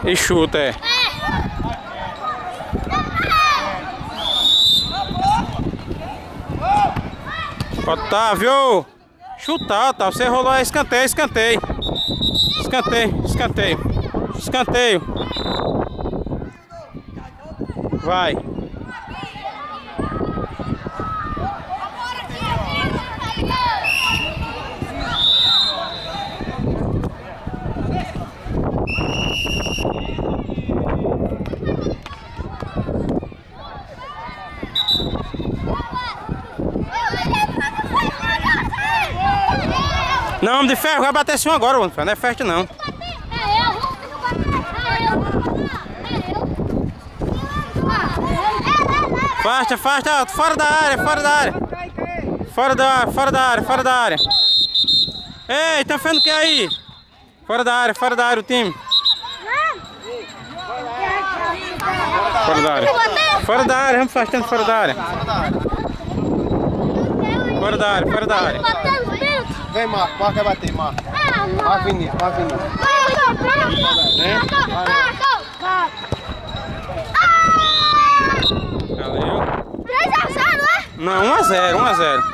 E chuta, é. Otávio! Chutar, tá? Você rolou a escanteio, escanteio. Escanteio, escanteio. Escanteio. Vai. Não, homem de ferro, vai bater assim agora, mano. Não é festa não. Afasta, afasta, fora da área, fora da área. Fora da área, fora da área, fora da área. Ei, tá fazendo o que aí? Fora da área o time. Fora da área. Fora da área, vamos afastando fora da área. Fora da área, fora da área. Vem, Marco, Marco vai bater, Marco. Marco Vinícius, Marco Vinícius. Valeu. 3 a 0, é? Não, 1 a 0, 1 a 0. Não,